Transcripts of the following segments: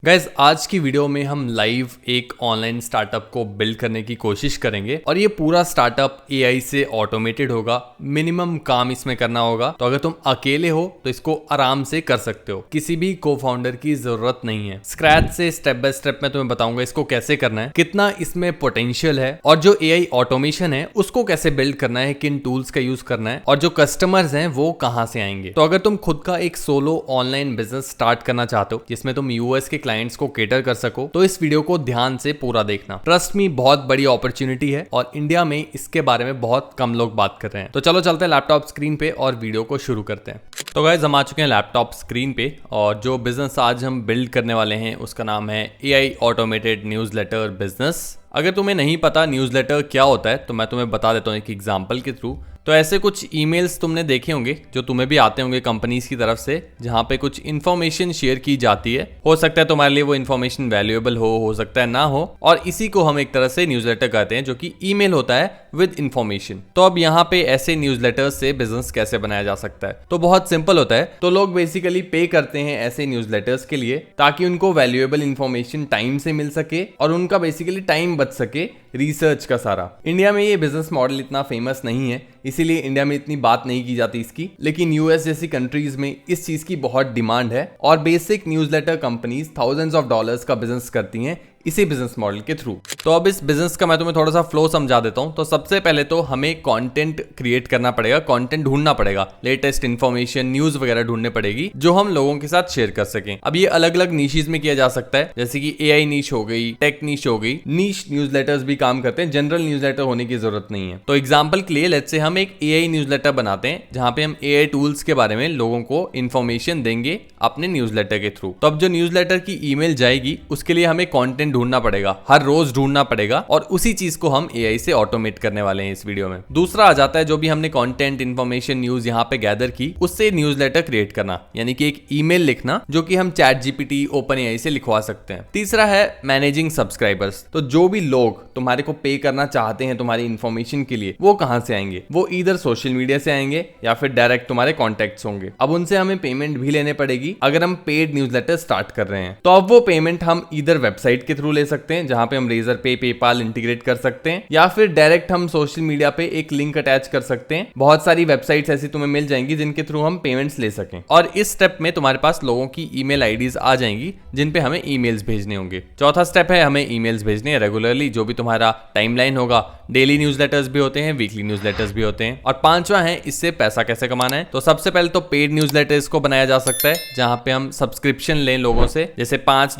Guys आज की video में हम लाइव एक ऑनलाइन स्टार्टअप को बिल्ड करने की कोशिश करेंगे और ये पूरा स्टार्टअप एआई से ऑटोमेटेड होगा। मिनिमम काम इसमें करना होगा, तो अगर तुम अकेले हो तो इसको आराम से कर सकते हो। किसी भी को फाउंडर की जरूरत नहीं है। स्क्रैच से स्टेप बाय स्टेप मैं तुम्हें बताऊंगा इसको कैसे करना है, कितना इसमें पोटेंशियल है और जो एआई ऑटोमेशन है उसको कैसे बिल्ड करना है, किन टूल्स का यूज करना है और जो कस्टमर्स हैं वो कहां से आएंगे। तो अगर तुम खुद का एक सोलो ऑनलाइन बिजनेस स्टार्ट करना चाहते हो जिसमें तुम यूएस के क्लाइंट्स को केटर कर सको, तो इस वीडियो को ध्यान से पूरा देखना। ट्रस्ट मी, बहुत बड़ी अपॉर्चुनिटी है और इंडिया में इसके बारे में बहुत कम लोग बात कर रहे हैं। तो चलो चलते हैं लैपटॉप स्क्रीन पे और वीडियो को शुरू करते हैं। तो गाइस हम आ चुके हैं लैपटॉप स्क्रीन पे और जो बिजनेस आज हम बिल्ड करने वाले हैं उसका नाम है एआई ऑटोमेटेड न्यूज़लेटर बिजनेस। अगर तुम्हें नहीं पता न्यूज़लेटर क्या होता है तो मैं तुम्हें बता देता हूँ एक एग्जांपल के थ्रू। तो ऐसे कुछ ईमेल्स तुमने देखे होंगे जो तुम्हें भी आते होंगे कंपनीज की तरफ से, जहां पे कुछ इन्फॉर्मेशन शेयर की जाती है। हो सकता है तुम्हारे लिए वो इन्फॉर्मेशन वैल्यूएबल हो सकता है ना हो, और इसी को हम एक तरह से न्यूज़लेटर कहते हैं जो कि ईमेल होता है विद इन्फॉर्मेशन। तो अब यहाँ पे ऐसे न्यूज़लेटर्स से बिजनेस कैसे बनाया जा सकता है, तो बहुत सिंपल होता है। तो लोग बेसिकली पे करते हैं ऐसे न्यूज़लेटर्स के लिए ताकि उनको वैल्यूएबल इन्फॉर्मेशन टाइम से मिल सके और उनका बेसिकली टाइम बच सके रिसर्च का सारा। इंडिया में ये बिजनेस मॉडल इतना फेमस नहीं है, इसीलिए इंडिया में इतनी बात नहीं की जाती इसकी, लेकिन यूएस जैसी कंट्रीज में इस चीज की बहुत डिमांड है और basic newsletter companies thousands of dollars का बिजनेस करती हैं इसी बिजनेस मॉडल के थ्रू। तो अब इस बिजनेस का मैं तुम्हें थोड़ा सा फ्लो समझा देता हूं। तो सबसे पहले तो हमें कंटेंट क्रिएट करना पड़ेगा, कंटेंट ढूंढना पड़ेगा, लेटेस्ट इन्फॉर्मेशन न्यूज वगैरह ढूंढने पड़ेगी जो हम लोगों के साथ शेयर कर सकें। अब ये अलग अलग नीशेस में किया जा सकता है, जैसे कि एआई नीश हो गई, टेक नीश हो गई। नीश न्यूज़लेटर्स भी काम करते हैं, जनरल न्यूज़लेटर होने की जरूरत नहीं है। तो एग्जाम्पल के लिए लेट्स से हम एक एआई न्यूज़लेटर बनाते हैं जहां पे हम एआई टूल्स के बारे में लोगों को इन्फॉर्मेशन देंगे अपने न्यूज़लेटर के थ्रू। तो अब जो न्यूज़लेटर की ईमेल जाएगी उसके लिए हमें कंटेंट ढूंढना पड़ेगा, हर रोज ढूंढना पड़ेगा, और उसी चीज को हम एआई से ऑटोमेट करने वाले हैं इस वीडियो में। दूसरा आ जाता है जो भी हमने कंटेंट इन्फॉर्मेशन न्यूज यहाँ पे गैदर की उससे न्यूज़लेटर क्रिएट करना, यानी कि एक ईमेल लिखना जो कि हम चैट जीपीटी ओपन एआई से लिखवा सकते हैं। तीसरा है मैनेजिंग सब्सक्राइबर्स। तो जो भी लोग तुम्हारे को पे करना चाहते हैं तुम्हारी इन्फॉर्मेशन के लिए, वो कहां से आएंगे? वो इधर सोशल मीडिया से आएंगे या फिर डायरेक्ट तुम्हारे कॉन्टेक्ट्स होंगे। अब उनसे हमें पेमेंट भी लेने पड़ेगी अगर हम पेड न्यूज़लेटर स्टार्ट कर रहे हैं। तो अब वो पेमेंट हम इधर वेबसाइट के थ्रू ले सकते हैं जहां पे हम रेजर पे, पेपाल इंटीग्रेट कर सकते हैं, या फिर डायरेक्ट हम सोशल मीडिया पे एक लिंक अटैच कर सकते हैं। बहुत सारी वेबसाइट्स ऐसी तुम्हें मिल जाएंगी जिनके थ्रू हम पेमेंट्स ले सकें, और इस स्टेप में तुम्हारे पास लोगों की ईमेल आईडीज आ जाएंगी जिन पे हमें ईमेल्स भेजने होंगे। चौथा स्टेप है हमें ईमेल्स भेजने हैं रेगुलरली, जो भी तुम्हारा टाइमलाइन होगा। डेली न्यूज़लेटर्स भी होते हैं, वीकली न्यूज़लेटर्स भी होते हैं। और पांचवा है इससे पैसा कैसे कमाना है। तो सबसे पहले तो पेड न्यूज़लेटर्स को बनाया जा सकता है जहां पे हम सब्सक्रिप्शन लें लोगों से, जैसे $5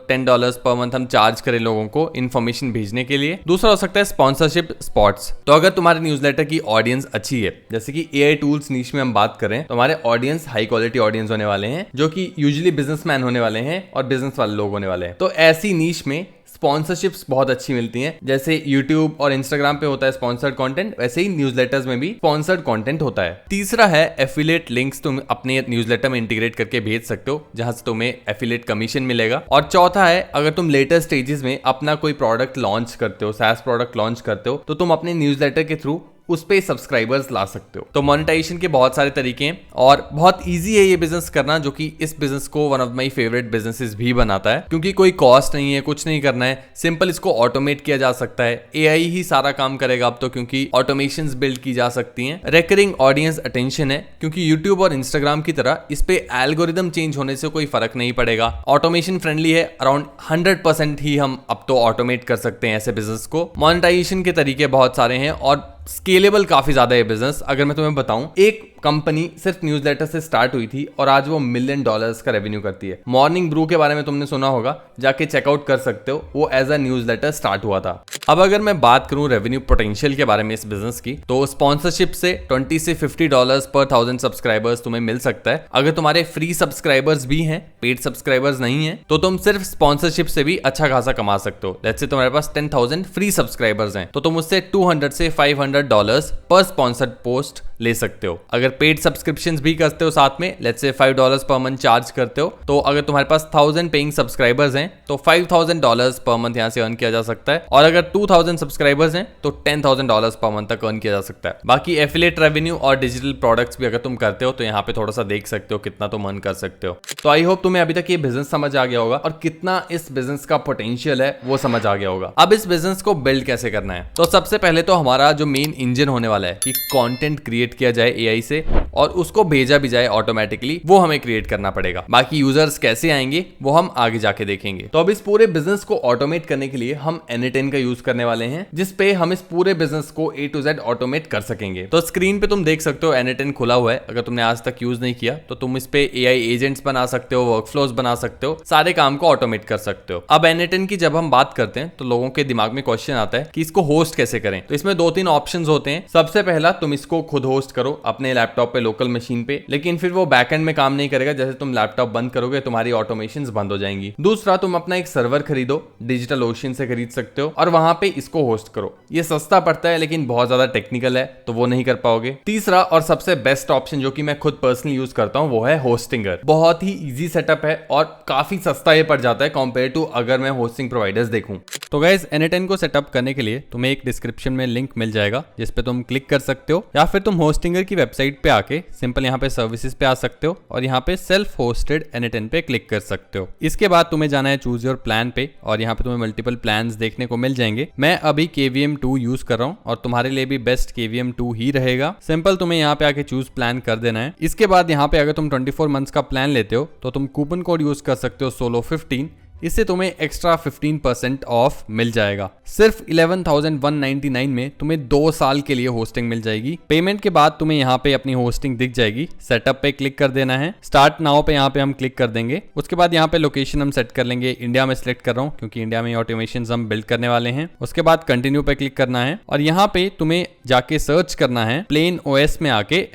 $10 पर मंथ हम चार्ज करें लोगों को इन्फॉर्मेशन भेजने के लिए। दूसरा हो सकता है स्पॉन्सरशिप स्पॉट्स। तो अगर तुम्हारे न्यूज़लेटर की ऑडियंस अच्छी है, जैसे कि एआई टूल्स नीश में हम बात करें, तो हमारे ऑडियंस हाई क्वालिटी ऑडियंस होने वाले हैं जो कि यूजुअली बिजनेसमैन होने वाले हैं और बिजनेस वाले लोग होने वाले हैं। तो ऐसी नीश में स्पॉन्सरशिप्स बहुत अच्छी मिलती हैं। जैसे यूट्यूब और इंस्टाग्राम पे होता है स्पॉन्सर्ड कंटेंट, वैसे ही न्यूज़लेटर्स में भी स्पॉन्सर्ड कंटेंट होता है। तीसरा है एफिलिएट लिंक्स। तुम अपने न्यूज़लेटर में इंटीग्रेट करके भेज सकते हो जहां से तुम्हें एफिलिएट कमीशन मिलेगा। और चौथा है अगर तुम लेटर स्टेजेस में अपना कोई प्रोडक्ट लॉन्च करते हो, SaaS प्रोडक्ट लॉन्च करते हो, तो तुम अपने न्यूज़लेटर के थ्रू उस पे सब्सक्राइबर्स ला सकते हो। तो मोनेटाइजेशन के बहुत सारे तरीके हैं और बहुत इजी है ये बिजनेस करना, जो कि इस बिजनेस को one of my favourite businesses भी बनाता है, क्योंकि कोई कॉस्ट नहीं है, कुछ नहीं करना है, सिंपल इसको ऑटोमेट किया जा सकता है। एआई ही सारा काम करेगा अब तो, क्योंकि ऑटोमेशंस बिल्ड की जा सकती हैं। रिकरिंग ऑडियंस अटेंशन है, क्योंकि यूट्यूब और इंस्टाग्राम की तरह इस पे एल्गोरिदम चेंज होने से कोई फर्क नहीं पड़ेगा। ऑटोमेशन फ्रेंडली है, अराउंड 100% ही हम अब तो ऑटोमेट कर सकते हैं ऐसे बिजनेस को। मोनेटाइजेशन के तरीके बहुत सारे हैं और स्केलेबल काफी ज्यादा है बिजनेस। अगर मैं तुम्हें बताऊं, एक कंपनी सिर्फ न्यूज़लेटर से स्टार्ट हुई थी और आज वो $1 मिलियन का रेवेन्यू करती है। मॉर्निंग ब्रू के बारे में तुमने सुना होगा, जाके चेकआउट कर सकते हो, वो एज अ न्यूज़लेटर स्टार्ट हुआ था। अब अगर मैं बात करूं रेवेन्यू पोटेंशियल के बारे में इस बिजनेस की, तो स्पॉन्सरशिप से $20 से $50 पर 1000 सब्सक्राइबर्स तुम्हें मिल सकता है। अगर तुम्हारे फ्री सब्सक्राइबर्स भी हैं, पेड सब्सक्राइबर्स नहीं है, तो तुम सिर्फ स्पॉन्सरशिप से भी अच्छा खासा कमा सकते हो। लेट्स से तुम्हारे पास 10,000 फ्री सब्सक्राइबर्स हैं, तो तुम उससे $200 से $500 पर स्पॉन्सर्ड पोस्ट ले सकते हो। अगर पेड सब्सक्रिप्शंस भी करते हो साथ में, let's say $5 per month charge करते हो, तो अगर तुम्हारे पास 1000 पेइंग सब्सक्राइबर्स हैं तो $5000 पर मंथ यहाँ से अर्न किया जा सकता है, और अगर 2000 सब्सक्राइबर्स हैं तो $10,000 पर मंथ तक अर्न किया जा सकता है। बाकी एफिलिएट रेवेन्यू और डिजिटल प्रोडक्ट्स भी अगर तुम करते हो तो यहाँ पे थोड़ा सा देख सकते हो कितना तुम अर्न कर सकते हो। तो आई होप तुम्हें अभी तक ये बिजनेस समझ आ गया होगा और कितना इस बिजनेस का पोटेंशियल है वो समझ आ गया होगा। अब इस बिजनेस को बिल्ड कैसे करना है, तो सबसे पहले तो हमारा जो मेन इंजन होने वाला है कि कंटेंट क्रिएट किया जाए एआई से और उसको भेजा भी जाए ऑटोमेटिकली, वो हमें क्रिएट करना पड़ेगा। बाकी यूजर्स कैसे आएंगे वो हम आगे जाके देखेंगे। तो अब इस पूरे बिजनेस को ऑटोमेट करने के लिए हम N10 का यूज करने वाले हैं, जिसपे हम इस पूरे बिजनेस को A to Z ऑटोमेट कर सकेंगे। तो स्क्रीन पे तुम देख सकते हो N10 खुला हुआ है। अगर तुमने आज तक यूज नहीं किया तो तुम इस पे AI एजेंट्स बना सकते हो, वर्कफ्लोज बना सकते हो, सारे काम को ऑटोमेट कर सकते हो। अब N10 की जब हम बात करते हैं तो लोगों के दिमाग में क्वेश्चन आता है कि इसको होस्ट कैसे करें। तो इसमें 2-3 ऑप्शंस होते हैं। सबसे पहला, तुम इसको खुद होस्ट करो अपने लैपटॉप पे, लोकल मशीन पे, लेकिन फिर वो बैकएंड में काम नहीं करेगा। जैसे तुम लैपटॉप बंद करोगे तुम्हारी ऑटोमेशंस बंद हो जाएंगी। दूसरा, तुम अपना एक सर्वर खरीदो, डिजिटल ओशन से खरीद सकते हो, और वहां पे इसको होस्ट करो। ये सस्ता पड़ता है लेकिन बहुत ज्यादा टेक्निकल है तो वो नहीं कर पाओगे। तीसरा और सबसे बेस्ट ऑप्शन जो कि मैं खुद पर्सनली यूज करता हूं वो है होस्टिंगर। बहुत ही इजी सेटअप है और काफी सस्ता ये पड़ जाता है कंपेयर टू अगर मैं होस्टिंग प्रोवाइडर्स देखूं। तो गाइस, N10 को सेटअप करने के लिए तुम्हें एक डिस्क्रिप्शन में लिंक मिल जाएगा जिस पे तुम क्लिक कर सकते हो, या फिर तुम होस्टिंगर की वेबसाइट पे आके सिंपल यहाँ पे सर्विसेज पे आ सकते हो और यहाँ पे सेल्फ होस्टेड N10 पे क्लिक कर सकते हो। इसके बाद तुम्हें जाना है चूज योर प्लान पे और यहाँ पे तुम्हें मल्टीपल प्लान्स देखने को मिल जाएंगे। मैं अभी KVM 2 यूज कर रहा हूँ और तुम्हारे लिए भी बेस्ट KVM 2 ही रहेगा। सिंपल तुम्हें यहाँ पे आके चूज प्लान कर देना है। इसके बाद यहाँ पे अगर तुम 24 मंथ्स का प्लान लेते हो तो तुम कूपन कोड यूज कर सकते हो SOLO15। इससे तुम्हें एक्स्ट्रा 15% ऑफ मिल जाएगा। सिर्फ 11,199 में तुम्हें 2 साल के लिए होस्टिंग मिल जाएगी। पेमेंट के बाद तुम्हें यहाँ पे अपनी होस्टिंग दिख जाएगी। सेटअप पे क्लिक कर देना है, स्टार्ट नाउ पे यहाँ पे हम क्लिक कर देंगे। उसके बाद यहाँ पे लोकेशन हम सेट कर लेंगे। इंडिया में सिलेक्ट कर रहा हूँ क्योंकि इंडिया में ऑटोमेशन हम बिल्ड करने वाले हैं। उसके बाद कंटिन्यू पे क्लिक करना है और यहाँ पे तुम्हें जाके सर्च करना है प्लेन OS में आके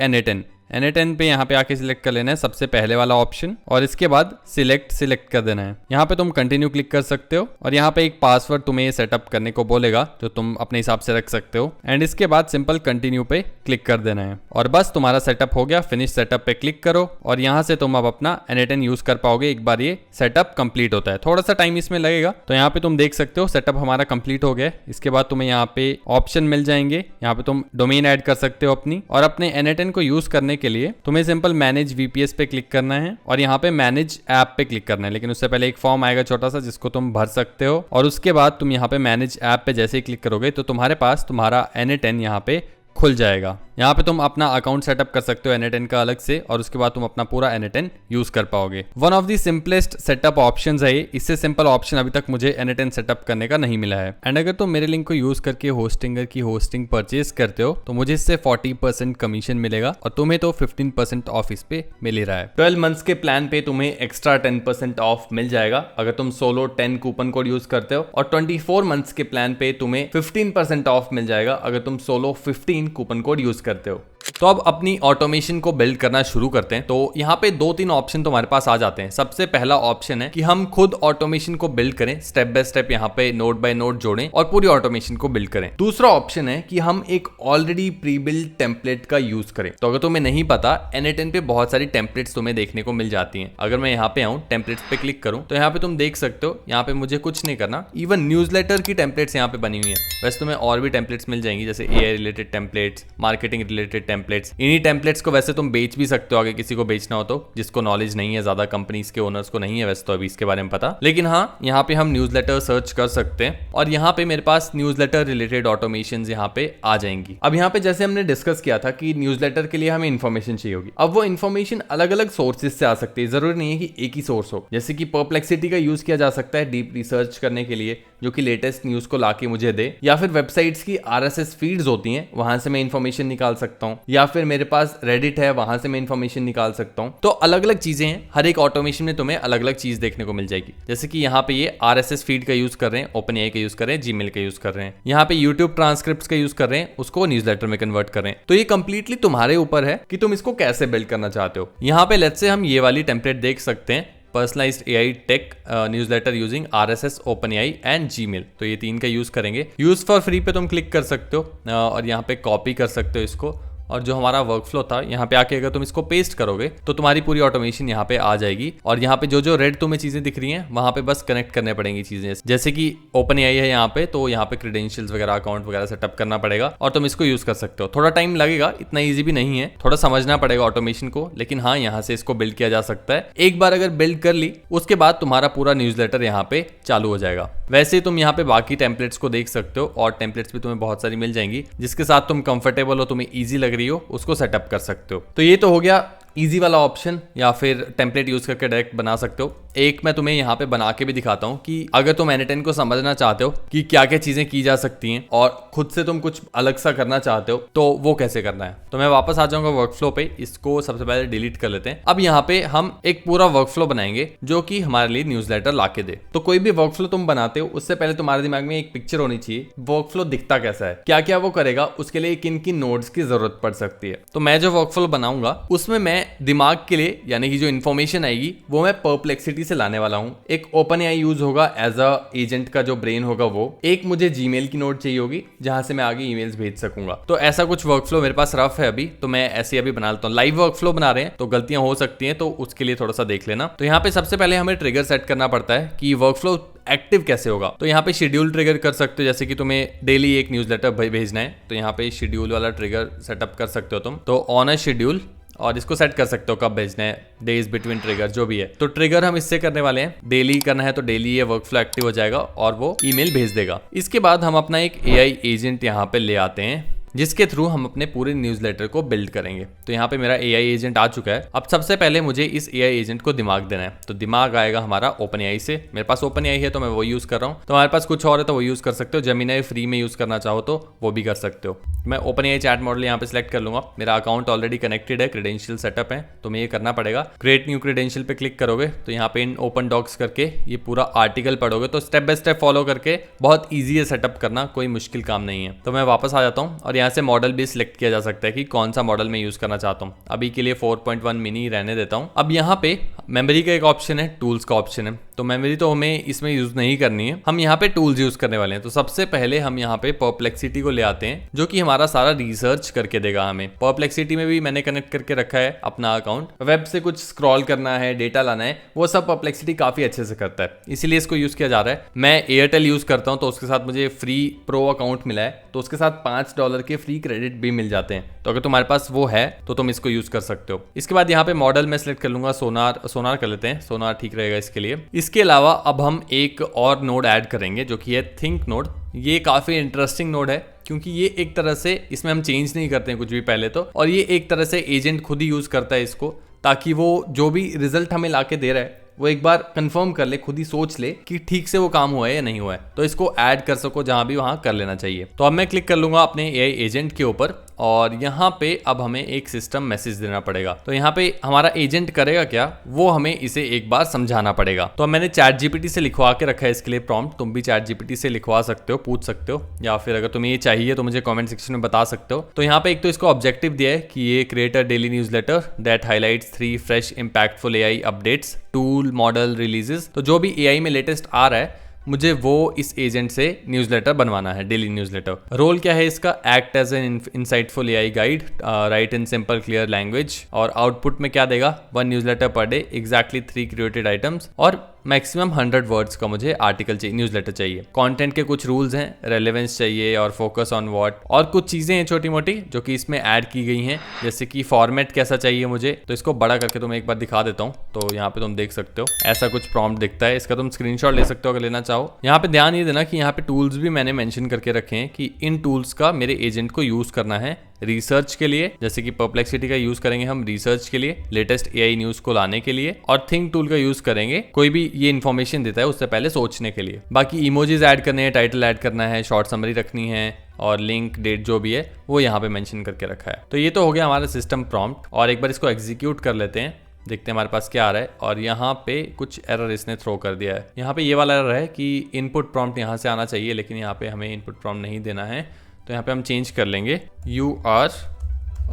N10 पे यहाँ पे आके सिलेक्ट कर लेना है सबसे पहले वाला ऑप्शन, और इसके बाद सिलेक्ट कर देना है। यहाँ पे तुम कंटिन्यू क्लिक कर सकते हो और यहाँ पे एक पासवर्ड तुम्हें सेटअप करने को बोलेगा जो तुम अपने हिसाब से रख सकते हो, एंड इसके बाद सिंपल कंटिन्यू पे क्लिक कर देना है और बस तुम्हारा सेटअप हो गया। फिनिश सेटअप पे क्लिक करो और यहाँ से तुम अब अपना N10 यूज कर पाओगे एक बार ये सेटअप कंप्लीट होता है। थोड़ा सा टाइम इसमें लगेगा। तो यहाँ पे तुम देख सकते हो सेटअप हमारा कंप्लीट हो गया। इसके बाद तुम्हें यहाँ पे ऑप्शन मिल जाएंगे। यहाँ पे तुम डोमेन ऐड कर सकते हो अपनी, और अपने N10 को यूज करने के लिए तुम्हें सिंपल मैनेज VPS पे क्लिक करना है और यहाँ पे मैनेज ऐप पे क्लिक करना है। लेकिन उससे पहले एक फॉर्म आएगा छोटा सा जिसको तुम भर सकते हो, और उसके बाद तुम यहाँ पे मैनेज ऐप पे जैसे ही क्लिक करोगे तो तुम्हारे पास तुम्हारा N10 यहाँ पे खुल जाएगा। यहाँ पे तुम अपना अकाउंट सेटअप कर सकते हो N10 का अलग से, और उसके बाद तुम अपना पूरा N10 यूज कर पाओगे। One of the simplest setup options है ये। इससे सिंपल ऑप्शन अभी तक मुझे N10 सेटअप करने का नहीं मिला है। एंड अगर तुम मेरे लिंक को यूज करके होस्टिंगर की होस्टिंग परचेज करते हो तो मुझे इससे 40% कमीशन मिलेगा और तुम्हें तो 15% ऑफ इस पे मिल ही रहा है। 12 मंथ्स के प्लान पे तुम्हें एक्स्ट्रा 10% ऑफ मिल जाएगा अगर तुम SOLO10 कूपन कोड यूज करते हो, और 24 मंथ्स के प्लान पे तुम्हें 15% ऑफ मिल जाएगा अगर तुम SOLO15 कूपन कोड यूज करते हो। तो अब अपनी ऑटोमेशन को बिल्ड करना शुरू करते हैं। तो यहाँ पे 2-3 ऑप्शन तुम्हारे पास आ जाते हैं। सबसे पहला ऑप्शन है कि हम खुद ऑटोमेशन को बिल्ड करें, स्टेप बाय स्टेप यहाँ पे नोड बाय नोड जोड़ें और पूरी ऑटोमेशन को बिल्ड करें। दूसरा ऑप्शन है कि हम एक ऑलरेडी प्री बिल्ड टेम्पलेट का यूज करें। तो अगर तुम्हें नहीं पता, N10 पे बहुत सारी टेम्पलेट्स तुम्हें देखने को मिल जाती हैं। अगर मैं यहाँ पे आऊँ, टेम्पलेट्स पे क्लिक करूँ तो यहाँ पे तुम देख सकते हो, यहाँ पे मुझे कुछ नहीं करना। इवन न्यूज़लेटर की टेम्पलेट्स यहाँ पे बनी हुई है। वैसे तुम्हें और भी टेम्पलेट्स मिल जाएंगी जैसे AI related templates, marketing related templates. इन्हीं टेम्पलेट्स को वैसे तुम बेच भी सकते हो आगे किसी को बेचना हो तो, जिसको नॉलेज नहीं है, ज्यादा कंपनीज के ओनर्स को नहीं है वैसे तो अभी इसके बारे में पता। लेकिन हाँ, यहाँ पे हम न्यूज़लेटर सर्च कर सकते हैं और यहाँ पे मेरे पास न्यूज़लेटर रिलेटेड ऑटोमेशन यहाँ पे आ जाएंगी। अब यहाँ पे जैसे हमने डिस्कस किया था कि न्यूज़लेटर के लिए हमें इन्फॉर्मेशन चाहिए होगी। अब वो इन्फॉर्मेशन अलग अलग सोर्सेज से आ सकती है, जरूरी नहीं है कि एक ही सोर्स हो। जैसे कि परप्लेक्सिटी का यूज किया जा सकता है डीप रिसर्च करने के लिए, जो कि लेटेस्ट न्यूज को लाके मुझे दे, या फिर वेबसाइट्स की RSS फीड्स होती हैं, वहां से मैं इन्फॉर्मेशन निकाल सकता हूँ, या फिर मेरे पास रेडिट है, वहां से मैं इन्फॉर्मेशन निकाल सकता हूँ। तो अलग अलग चीजें हैं, हर एक ऑटोमेशन में तुम्हें अलग अलग चीज देखने को मिल जाएगी। जैसे कि यहाँ पे ये RSS फीड का यूज कर रहे हैं, OpenAI का यूज कर रहे हैं, Gmail का यूज कर रहे हैं, यहाँ पे YouTube ट्रांसक्रिप्ट्स का यूज कर रहे हैं, उसको न्यूज़लेटर में कन्वर्ट कर रहे हैं। तो ये कंप्लीटली तुम्हारे ऊपर है कि तुम इसको कैसे बिल्ड करना चाहते हो। यहाँ पे लेट्स से हम ये वाली टेम्पलेट देख सकते हैं, personalised AI tech newsletter using RSS, OpenAI and Gmail। तो ये 3 का यूज करेंगे। यूज फॉर फ्री पे तुम क्लिक कर सकते हो और यहाँ पे कॉपी कर सकते हो इसको और जो हमारा वर्कफ्लो था यहाँ पे आके अगर तुम इसको पेस्ट करोगे तो तुम्हारी पूरी ऑटोमेशन यहाँ पे आ जाएगी। और यहाँ पे जो जो रेड तुम्हें चीजें दिख रही हैं वहां पे बस कनेक्ट करने पड़ेंगी चीजें, जैसे कि ओपन एआई है यहाँ पे, तो यहाँ पे क्रेडेंशियल्स वगैरह अकाउंट वगैरह सेटअप करना पड़ेगा और तुम इसको यूज कर सकते हो। थोड़ा टाइम लगेगा, इतना ईजी भी नहीं है, थोड़ा समझना पड़ेगा ऑटोमेशन को, लेकिन हाँ यहाँ से इसको बिल्ड किया जा सकता है। एक बार अगर बिल्ड कर ली उसके बाद तुम्हारा पूरा न्यूज़लेटर यहाँ पे चालू हो जाएगा। वैसे तुम यहाँ पे बाकी टेम्पलेट्स को देख सकते हो और टेम्पलेट्स भी तुम्हें बहुत सारी मिल जाएंगी, जिसके साथ तुम कंफर्टेबल हो, तुम्हें इजी लग रही हो, उसको सेटअप कर सकते हो। तो ये तो हो गया इजी वाला ऑप्शन, या फिर टेम्पलेट यूज करके डायरेक्ट बना सकते हो। एक मैं तुम्हें यहाँ पे बना के भी दिखाता हूँ कि अगर तुम N10 को समझना चाहते हो कि क्या क्या चीजें की जा सकती हैं और खुद से तुम कुछ अलग सा करना चाहते हो तो वो कैसे करना है। तो मैं वापस आ जाऊंगा वर्कफ्लो पे, इसको सबसे पहले डिलीट कर लेते हैं। अब यहाँ पे हम एक पूरा वर्कफ्लो बनाएंगे जो कि हमारे लिए न्यूज़लेटर लाके दे। तो कोई भी वर्कफ्लो तुम बनाते हो उससे पहले तुम्हारे दिमाग में एक पिक्चर होनी चाहिए, वर्कफ्लो दिखता कैसा है, क्या क्या वो करेगा, उसके लिए किन किन नोड्स की जरूरत पड़ सकती है। तो मैं जो वर्कफ्लो बनाऊंगा उसमें मैं दिमाग के लिए यानी कि जो इन्फॉर्मेशन आएगी वो मैं परप्लेक्सिटी से लाने वाला हूं। एक ओपन एआई यूज होगा एज अ एजेंट का जो ब्रेन होगा वो। एक मुझे जीमेल की नोट चाहिए होगी जहां से मैं आगे ईमेल्स भेज सकूंगा। तो ऐसा कुछ वर्कफ्लो मेरे पास रफ है अभी, तो मैं ऐसे अभी बना लेता हूँ। लाइव वर्कफ्लो बना रहे हैं तो गलतियां हो सकती हैं, तो उसके लिए थोड़ा सा देख लेना। तो यहाँ पे सबसे पहले हमें ट्रिगर सेट करना पड़ता है कि वर्कफ्लो एक्टिव कैसे होगा। तो यहाँ पे शेड्यूल ट्रिगर कर सकते हो, जैसे कि तुम्हें डेली एक न्यूज़लेटर भेजना है तो यहाँ पे शेड्यूल वाला ट्रिगर सेटअप कर सकते हो तुम। तो ऑन अ शेड्यूल, और इसको सेट कर सकते हो कब भेजना है, डेज बिटवीन ट्रिगर जो भी है। तो ट्रिगर हम इससे करने वाले हैं, डेली करना है तो डेली ये वर्कफ्लो एक्टिव हो जाएगा और वो ईमेल भेज देगा। इसके बाद हम अपना एक एआई एजेंट यहाँ पे ले आते हैं जिसके थ्रू हम अपने पूरे न्यूज़लेटर को बिल्ड करेंगे। तो यहाँ पे मेरा एआई एजेंट आ चुका है। अब सबसे पहले मुझे इस एआई एजेंट को दिमाग देना है। तो दिमाग आएगा हमारा ओपन एआई से। मेरे पास ओपन एआई है तो मैं वो यूज कर रहा हूँ। तो हमारे पास कुछ और है तो वो यूज कर सकते हो। जेमिनी फ्री में यूज करना चाहो तो वो भी कर सकते हो। मैं ओपन एआई चैट मॉडल यहाँ पे सिलेक्ट कर लूंगा। मेरा अकाउंट ऑलरेडी कनेक्टेड है, क्रेडेंशियल सेटअप है, तो मैं ये करना पड़ेगा। क्रिएट न्यू क्रेडेंशियल पे क्लिक करोगे तो यहाँ पे इन ओपन डॉक्स करके ये पूरा आर्टिकल पढ़ोगे तो स्टेप बाय स्टेप फॉलो करके बहुत ईजी है सेटअप करना, कोई मुश्किल काम नहीं है। तो मैं वापस आ जाता हूँ और यहाँ से मॉडल भी सिलेक्ट किया जा सकता है कि कौन सा मॉडल मैं यूज करना चाहता हूँ। अभी के लिए 4.1 मिनी रहने देता हूँ। अब यहाँ पे मेमोरी का एक ऑप्शन है, टूल्स का ऑप्शन है। तो मेमोरी तो हमें इसमें यूज नहीं करनी है, हम यहाँ पे टूल्स यूज करने वाले हैं। तो सबसे पहले हम यहाँ पे परप्लेक्सिटी को ले आते हैं जो कि हमारा सारा रिसर्च करके देगा हमें। परप्लेक्सिटी में भी मैंने कनेक्ट करके रखा है अपना अकाउंट। वेब से कुछ स्क्रॉल करना है, डेटा लाना है, वो सब परप्लेक्सिटी काफी अच्छे से करता है, इसीलिए इसको यूज किया जा रहा है। मैं एयरटेल यूज करता हूँ तो उसके साथ मुझे फ्री प्रो अकाउंट मिला है, तो उसके साथ $5 के फ्री क्रेडिट भी मिल जाते हैं। तो अगर तुम्हारे पास वो है तो तुम इसको यूज कर सकते हो। इसके बाद यहाँ पे मॉडल में सिलेक्ट कर लूंगा सोनार कर लेते हैं, सोनार ठीक रहेगा इसके लिए। इसके अलावा अब हम एक और नोड ऐड करेंगे जो कि है थिंक नोड। ये काफी इंटरेस्टिंग नोड है क्योंकि ये एक तरह से इसमें हम चेंज नहीं करते हैं कुछ भी पहले तो, और ये एक तरह से एजेंट खुद ही यूज करता है इसको, ताकि वो जो भी रिजल्ट हमें लाके दे रहा है वो एक बार कंफर्म कर ले, खुद ही सोच ले कि ठीक से वो काम हुआ है या नहीं हुआ है। तो इसको ऐड कर सको जहां भी वहां कर लेना चाहिए। तो अब मैं क्लिक कर लूंगा अपने एआई एजेंट के ऊपर और यहाँ पे अब हमें एक सिस्टम मैसेज देना पड़ेगा। तो यहाँ पे हमारा एजेंट करेगा क्या, वो हमें इसे एक बार समझाना पड़ेगा। तो अब मैंने चैट जीपीटी से लिखवा के रखा है इसके लिए प्रॉम्प्ट। तुम भी चैट जीपीटी से लिखवा सकते हो, पूछ सकते हो, या फिर अगर तुम्हें ये चाहिए तो मुझे कमेंट सेक्शन में बता सकते हो। तो यहाँ पे एक तो इसको ऑब्जेक्टिव दिया है कि ये create a daily newsletter that highlights 3 fresh impactful AI updates, tool model releases. तो जो भी एआई में लेटेस्ट आ रहा है मुझे वो इस एजेंट से न्यूज़लेटर बनवाना है, डेली न्यूज़लेटर। रोल क्या है इसका, act as an insightful AI guide, write in simple clear language. और आउटपुट में क्या देगा, 1 newsletter per day, exactly 3 created items और मैक्सिमम 100 वर्ड्स का मुझे आर्टिकल चाहिए, न्यूज़लेटर चाहिए। कंटेंट के कुछ रूल्स हैं, रेलेवेंस चाहिए और फोकस ऑन व्हाट, और कुछ चीजें हैं छोटी मोटी जो कि इसमें ऐड की गई हैं, जैसे कि फॉर्मेट कैसा चाहिए मुझे। तो इसको बड़ा करके तुम्हें एक बार दिखा देता हूँ। तो यहाँ पे तुम देख सकते हो ऐसा कुछ प्रॉम्प्ट दिखता है, इसका तुम स्क्रीनशॉट ले सकते हो अगर लेना चाहो। यहाँ पे ध्यान ये देना कि यहाँ पे टूल्स भी मैंने मेंशन करके रखे हैं कि इन टूल्स का मेरे एजेंट को यूज करना है रिसर्च के लिए, जैसे कि परप्लेक्सिटी का यूज करेंगे हम रिसर्च के लिए, लेटेस्ट एआई न्यूज को लाने के लिए, और थिंक टूल का यूज करेंगे कोई भी ये इन्फॉर्मेशन देता है उससे पहले सोचने के लिए। बाकी इमोजीज ऐड करने हैं, टाइटल ऐड करना है, शॉर्ट समरी रखनी है और लिंक डेट जो भी है वो यहाँ पे मेंशन करके रखा है। तो ये तो हो गया हमारा सिस्टम प्रॉम्प्ट, और एक बार इसको एग्जीक्यूट कर लेते हैं, देखते हैं हमारे पास क्या आ रहा है। और यहाँ पे कुछ एरर इसने थ्रो कर दिया है। यहाँ पे ये वाला एरर है कि इनपुट प्रॉम्प्ट यहाँ से आना चाहिए, लेकिन यहाँ पे हमें इनपुट प्रॉम्प्ट नहीं देना है। तो यहाँ पे हम चेंज कर लेंगे, you are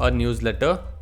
a newsletter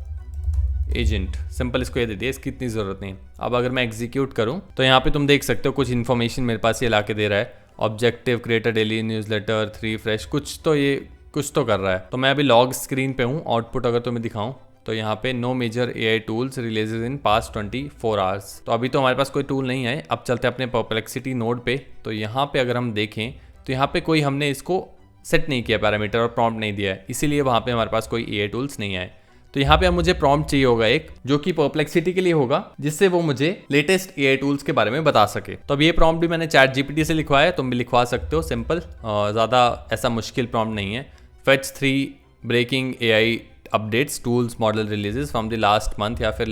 agent, simple इसको ये दे दिया, इसकी इतनी जरूरत नहीं। अब अगर मैं एग्जीक्यूट करूं तो यहाँ पे तुम देख सकते हो कुछ इन्फॉर्मेशन मेरे पास ये ला के दे रहा है, objective create a daily newsletter 3 fresh, कुछ तो ये कुछ तो कर रहा है। तो मैं अभी लॉग स्क्रीन पे हूँ। आउटपुट अगर तुम्हें दिखाऊं तो यहाँ पे no major AI tools releases in past 24 hours. तो अभी तो हमारे पास कोई टूल नहीं है। अब चलते हैं अपने परप्लेक्सिटी नोड पे। तो यहाँ पे अगर हम देखें तो यहाँ पे कोई हमने इसको सेट नहीं किया पैरामीटर और प्रॉम्प्ट नहीं दिया है, इसीलिए वहाँ पे हमारे पास कोई AI टूल्स नहीं आए। तो यहाँ पे अब मुझे प्रॉम्प्ट चाहिए होगा एक, जो कि परप्लेक्सिटी के लिए होगा, जिससे वो मुझे लेटेस्ट AI टूल्स के बारे में बता सके। तो अब ये प्रॉम्प्ट भी मैंने चैट GPT से लिखवाया है, तुम भी लिखवा सकते हो। सिंपल, ज़्यादा ऐसा मुश्किल प्रॉम्प्ट नहीं है। Fetch 3 breaking AI updates tools model releases from the last month, या फिर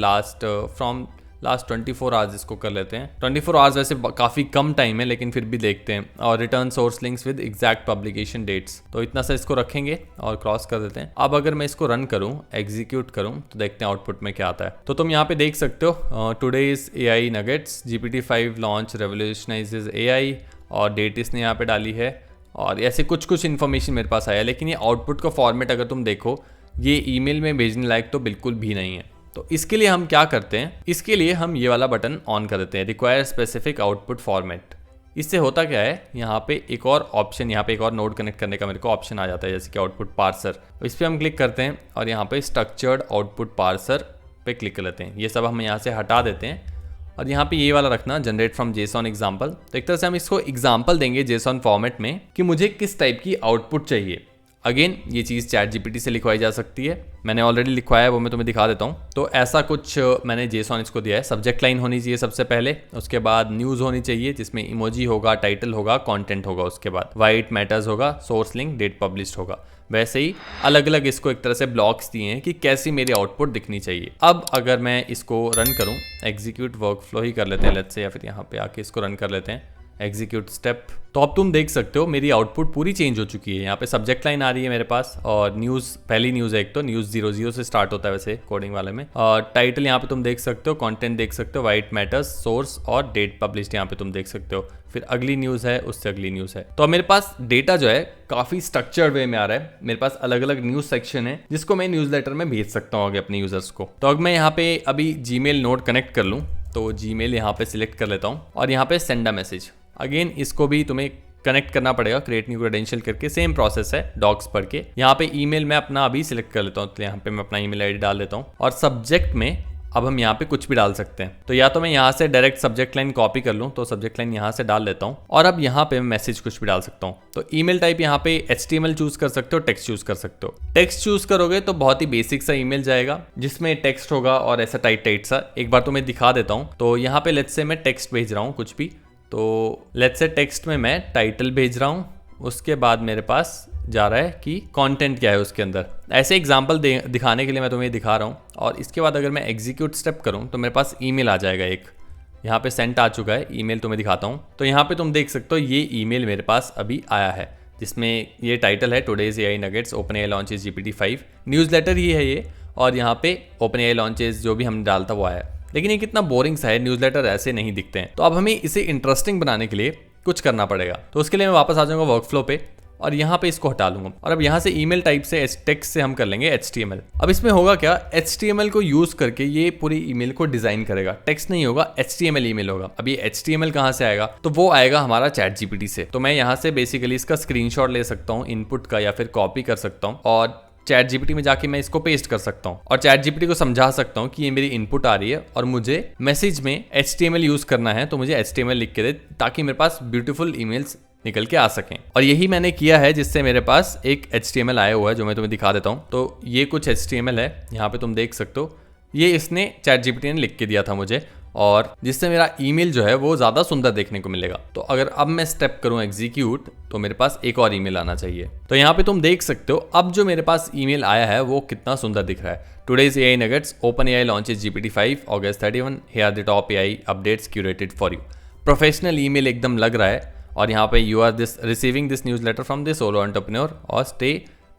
फ्रॉम लास्ट 24 आवर्स इसको कर लेते हैं। 24 आवर्स वैसे काफ़ी कम टाइम है, लेकिन फिर भी देखते हैं। और return source links with exact publication dates, तो इतना सा इसको रखेंगे और क्रॉस कर देते हैं। अब अगर मैं इसको रन करूं, एग्जीक्यूट करूं, तो देखते हैं आउटपुट में क्या आता है। तो तुम यहाँ पे देख सकते हो today's AI nuggets GPT-5 launch revolutionises AI, और डेट इसने यहाँ पे डाली है, और ऐसे कुछ इन्फॉर्मेशन मेरे पास आया। लेकिन ये आउटपुट का फॉर्मेट अगर तुम देखो, ये ईमेल में भेजने लायक तो बिल्कुल भी नहीं है। तो इसके लिए हम क्या करते हैं, इसके लिए हम ये वाला बटन ऑन कर देते हैं, रिक्वायर स्पेसिफिक आउटपुट फॉर्मेट। इससे होता क्या है, यहाँ पे एक और ऑप्शन, यहाँ पे एक और नोड कनेक्ट करने का मेरे को ऑप्शन आ जाता है, जैसे कि आउटपुट पार्सर। इस पर हम क्लिक करते हैं और यहाँ पे स्ट्रक्चर्ड आउटपुट पार्सर पे क्लिक कर लेते हैं। ये सब हम यहाँ से हटा देते हैं और यहाँ पे ये वाला रखना, जनरेट फ्रॉम जेसॉन एग्जाम्पल। तो एक तरह से हम इसको एग्जाम्पल देंगे जेसॉन फॉर्मेट में कि मुझे किस टाइप की आउटपुट चाहिए। अगेन ये चीज़ चैट GPT से लिखवाई जा सकती है, मैंने ऑलरेडी लिखवाया है, वो मैं तुम्हें दिखा देता हूँ। तो ऐसा कुछ मैंने जेसॉन इसको दिया है। सब्जेक्ट लाइन होनी चाहिए सबसे पहले, उसके बाद न्यूज़ होनी चाहिए जिसमें इमोजी होगा, टाइटल होगा, कंटेंट होगा, उसके बाद वाइट मैटर्स होगा, सोर्स लिंक, डेट पब्लिश्ड होगा। वैसे ही अलग अलग इसको एक तरह से ब्लॉक्स दिए हैं कि कैसी मेरी आउटपुट दिखनी चाहिए। अब अगर मैं इसको रन करूँ, एग्जीक्यूट वर्कफ्लो ही कर लेते हैं लेट्स से, या फिर यहाँ पे आके इसको रन कर लेते हैं, एग्जीक्यूट स्टेप। तो अब तुम देख सकते हो मेरी आउटपुट पूरी चेंज हो चुकी है। यहाँ पे सब्जेक्ट लाइन आ रही है मेरे पास, और न्यूज़, पहली न्यूज़ है एक, तो न्यूज़ 00 से स्टार्ट होता है वैसे कोडिंग वाले में। और टाइटल यहाँ पे तुम देख सकते हो, कंटेंट देख सकते हो, वाइट मैटर्स, सोर्स और डेट पब्लिश्ड यहाँ पे तुम देख सकते हो। फिर अगली न्यूज़ है, उससे अगली न्यूज़ है। तो अब मेरे पास डेटा जो है काफ़ी स्ट्रक्चर्ड वे में आ रहा है। मेरे पास अलग अलग न्यूज़ सेक्शन है जिसको मैं न्यूज़लेटर में भेज सकता हूँ आगे अपने यूजर्स को। तो अब मैं यहाँ पे अभी जीमेल नोड कनेक्ट कर लूँ, तो जीमेल यहाँ पे सिलेक्ट कर लेता हूँ और यहाँ पे सेंड अ मैसेज। अगेन इसको भी तुम्हें कनेक्ट करना पड़ेगा, क्रिएट न्यू क्रेडेंशियल करके, सेम प्रोसेस है डॉक्स पढ़ के। यहाँ पे ईमेल मैं अपना अभी सिलेक्ट कर लेता हूँ, तो यहाँ पे मैं अपना ईमेल आईडी डाल देता हूँ। और सब्जेक्ट में अब हम यहाँ पे कुछ भी डाल सकते हैं। तो या तो मैं यहाँ से डायरेक्ट सब्जेक्ट लाइन कॉपी कर लूँ, तो सब्जेक्ट लाइन यहाँ से डाल लेता हूँ, और अब यहाँ पे मैं मैसेज कुछ भी डाल सकता हूँ। तो ईमेल टाइप यहाँ पे HTML चूज कर सकते हो, टेक्स्ट चूज कर सकते हो। टेक्स्ट चूज करोगे तो बहुत ही बेसिक सा ईमेल जाएगा जिसमें टेक्स्ट होगा और ऐसा टाइट सा। एक बार तो मैं दिखा देता हूँ। तो यहाँ पे लेट्स से मैं टेक्स्ट भेज रहा हूँ कुछ भी, तो लेट्स से टेक्स्ट में मैं टाइटल भेज रहा हूँ, उसके बाद मेरे पास जा रहा है कि कंटेंट क्या है उसके अंदर। ऐसे एग्जांपल दिखाने के लिए मैं तुम्हें दिखा रहा हूँ। और इसके बाद अगर मैं एग्जीक्यूट स्टेप करूँ तो मेरे पास ईमेल आ जाएगा एक, यहाँ पे सेंट आ चुका है ईमेल, तुम्हें दिखाता हूँ। तो यहाँ पे तुम देख सकते हो ये ईमेल मेरे पास अभी आया है, जिसमें ये टाइटल है today's AI nuggets OpenAI launches GPT-5, newsletter ही है ये। और यहाँ पे OpenAI लॉन्चेस जो भी हमने डालता वो आया। लेकिन ये कितना बोरिंग सा है, न्यूज़लेटर ऐसे नहीं दिखते हैं। तो अब हमें इसे इंटरेस्टिंग बनाने के लिए कुछ करना पड़ेगा। तो उसके लिए मैं वापस आ जाऊंगा वर्कफ्लो पे और यहाँ पे इसको हटा लूंगा। और अब यहाँ से ईमेल टाइप से टेक्स्ट से हम कर लेंगे HTML। अब इसमें होगा क्या, HTML को यूज करके ये पूरी ईमेल को डिजाइन करेगा। टेक्स्ट नहीं होगा, HTML ईमेल होगा। अब ये HTML कहाँ से आएगा, तो वो आएगा हमारा चैट GPT से। तो मैं यहाँ से बेसिकली इसका स्क्रीनशॉट ले सकता हूँ इनपुट का, या फिर कॉपी कर सकता हूँ और चैट GPT में जाके मैं इसको पेस्ट कर सकता हूँ और चैट GPT को समझा सकता हूँ कि ये मेरी इनपुट आ रही है और मुझे मैसेज में HTML यूज करना है, तो मुझे HTML लिख के दे, ताकि मेरे पास ब्यूटीफुल ईमेल्स निकल के आ सकें। और यही मैंने किया है, जिससे मेरे पास एक HTML आया हुआ है जो मैं तुम्हें दिखा देता हूँ। तो ये कुछ HTML है, यहाँ पे तुम देख सकते हो, ये इसने चैट GPT ने लिख के दिया था मुझे, और जिससे मेरा ईमेल जो है वो ज़्यादा सुंदर देखने को मिलेगा। तो अगर अब मैं स्टेप करूं एग्जीक्यूट, तो मेरे पास एक और ईमेल आना चाहिए। तो यहाँ पे तुम देख सकते हो अब जो मेरे पास ईमेल आया है वो कितना सुंदर दिख रहा है। Today's AI nuggets OpenAI launches GPT-5 August 31, here are the top AI updates curated for you। Professional email एकदम लग रहा है। और यहाँ पे you are receiving this newsletter from this solo entrepreneur और stay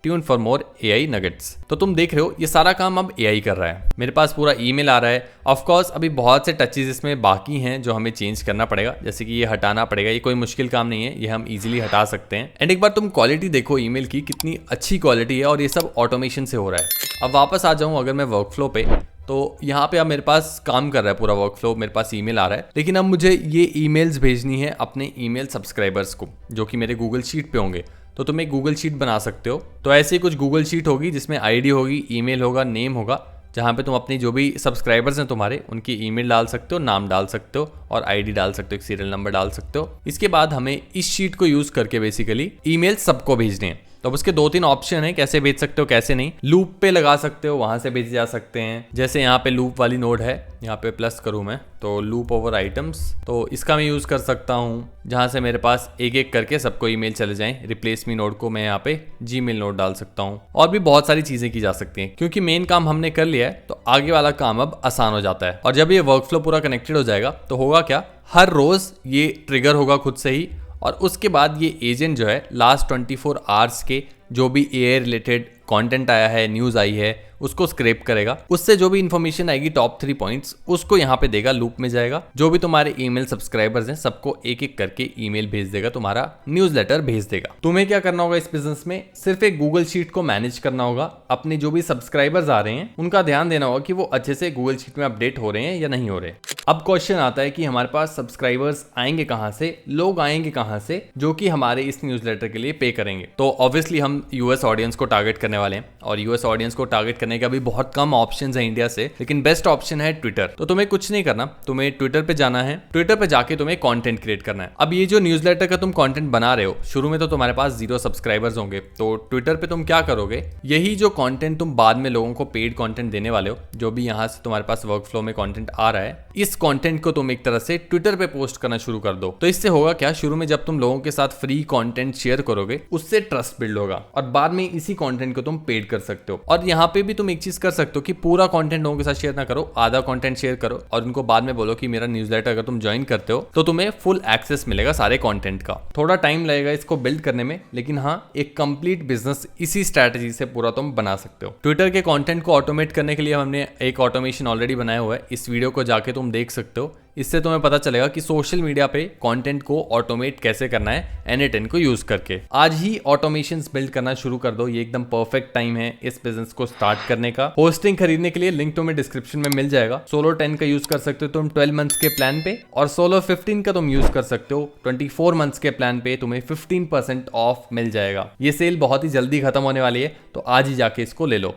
tune for more AI nuggets. तो तुम देख रहे हो ये सारा काम अब AI कर रहा है। मेरे पास पूरा ईमेल आ रहा है। ऑफ कोर्स अभी बहुत से टचेस इसमें बाकी हैं जो हमें चेंज करना पड़ेगा, जैसे कि ये हटाना पड़ेगा। ये कोई मुश्किल काम नहीं है, ये हम इजीली हटा सकते हैं। एंड एक बार तुम क्वालिटी देखो ईमेल की, कितनी अच्छी क्वालिटी है और ये सब ऑटोमेशन से हो रहा है। अब वापस आ जाऊँ अगर मैं वर्कफ्लो पे, तो यहाँ पे अब मेरे पास काम कर रहा है पूरा वर्कफ्लो, मेरे पास ईमेल आ रहा है। लेकिन अब मुझे ये ईमेल्स भेजनी है अपने ईमेल सब्सक्राइबर्स को, जो कि मेरे गूगल शीट पे होंगे। तो तुम एक गूगल शीट बना सकते हो। तो ऐसी कुछ गूगल शीट होगी जिसमें आईडी होगी, ईमेल होगा, नेम होगा, जहाँ पे तुम अपनी जो भी सब्सक्राइबर्स हैं तुम्हारे उनकी ईमेल डाल सकते हो, नाम डाल सकते हो और आईडी डाल सकते हो, एक सीरियल नंबर डाल सकते हो। इसके बाद हमें इस शीट को यूज करके बेसिकली ईमेल सबको भेजने हैं। तो अब उसके 2-3 ऑप्शन है कैसे भेज सकते हो कैसे नहीं। लूप पे लगा सकते हो, वहां से भेजे जा सकते हैं। जैसे यहाँ पे लूप वाली नोड है, यहाँ पे प्लस करूँ मैं तो लूप ओवर आइटम्स, तो इसका मैं यूज कर सकता हूँ जहाँ से मेरे पास एक एक करके सबको ईमेल चले जाएं। रिप्लेस मी नोड को मैं यहाँ पे जीमेल नोड डाल सकता हूँ। और भी बहुत सारी चीजें की जा सकती हैं। क्योंकि मेन काम हमने कर लिया है तो आगे वाला काम अब आसान हो जाता है। और जब ये वर्कफ्लो पूरा कनेक्टेड हो जाएगा तो होगा क्या, हर रोज ये ट्रिगर होगा खुद से ही और उसके बाद ये एजेंट जो है लास्ट 24 आवर्स के जो भी एआई रिलेटेड कंटेंट आया है, न्यूज़ आई है, उसको स्क्रैप करेगा। उससे जो भी इंफॉर्मेशन आएगी टॉप 3 पॉइंट्स उसको यहाँ पे देगा, लूप में जाएगा। जो भी तुम्हारे ईमेल सब्सक्राइबर्स हैं सबको एक एक करके ईमेल भेज देगा, तुम्हारा न्यूज़लेटर भेज देगा। तुम्हें क्या करना होगा इस बिजनेस में, सिर्फ एक गूगल शीट को मैनेज करना होगा। अपने जो भी सब्सक्राइबर्स आ रहे हैं उनका ध्यान देना होगा कि वो अच्छे से गूगल शीट में अपडेट हो रहे हैं या नहीं हो रहे। अब क्वेश्चन आता है कि हमारे पास सब्सक्राइबर्स आएंगे कहाँ से, लोग आएंगे कहाँ से जो कि हमारे इस न्यूज़लेटर के लिए पे करेंगे। तो ऑब्वियसली हम यूएस ऑडियंस को टारगेट करने वाले हैं और यूएस ऑडियंस को टारगेट करने का भी बहुत कम ऑप्शंस है इंडिया से, लेकिन बेस्ट ऑप्शन है ट्विटर। तो तुम्हें कुछ नहीं करना, तुम्हें ट्विटर पे जाना है। ट्विटर पे जाके तुम्हें कंटेंट क्रिएट करना है। अब ये जो न्यूज़लेटर का तुम कंटेंट बना रहे हो, शुरू में तो तुम्हारे पास 0 सब्सक्राइबर्स होंगे। तो ट्विटर पे तुम क्या करोगे, यही जो कंटेंट तुम बाद में लोगों को पेड कंटेंट देने वाले हो, जो भी यहाँ से तुम्हारे पास वर्कफ्लो में कंटेंट आ रहा है, इस कंटेंट को तुम एक तरह से ट्विटर पे पोस्ट करना शुरू कर दो। तो इससे होगा क्या, शुरू में जब तुम लोगों के साथ फ्री कंटेंट शेयर करोगे उससे ट्रस्ट बिल्ड होगा और बाद में इसी कंटेंट को तुम पेड कर सकते हो। और यहाँ पे भी तुम एक चीज कर सकते हो कि पूरा कंटेंट लोगों के साथ शेयर ना करो, आधा कंटेंट शेयर करो और उनको बाद में बोलो कि मेरा न्यूज़लेटर अगर तुम ज्वाइन करते हो तो तुम्हें फुल एक्सेस मिलेगा सारे कंटेंट का। थोड़ा टाइम लगेगा इसको बिल्ड करने में, लेकिन हाँ एक कंप्लीट बिजनेस इसी स्ट्रैटेजी से पूरा तुम बना सकते हो। ट्विटर के कंटेंट को ऑटोमेट करने के लिए हमने एक ऑटोमेशन ऑलरेडी बनाया हुआ है, इस वीडियो को जाके तुम देख सकते हो। इससे तुम्हें पता चलेगा कि सोशल मीडिया पे कंटेंट को ऑटोमेट कैसे करना है N8N को यूज करके। आज ही ऑटोमेशंस बिल्ड करना शुरू कर दो, ये एकदम परफेक्ट टाइम है इस बिजनेस को स्टार्ट करने का। होस्टिंग खरीदने के लिए लिंक तुम्हें डिस्क्रिप्शन में मिल जाएगा। सोलो 10 का यूज कर सकते हो तुम 12 मंथ्स के प्लान पे और सोलो 15 का तुम यूज कर सकते हो 24 मंथ्स के प्लान पे, तुम्हें 15% ऑफ मिल जाएगा। ये सेल बहुत ही जल्दी खत्म होने वाली है तो आज ही जाके इसको ले लो।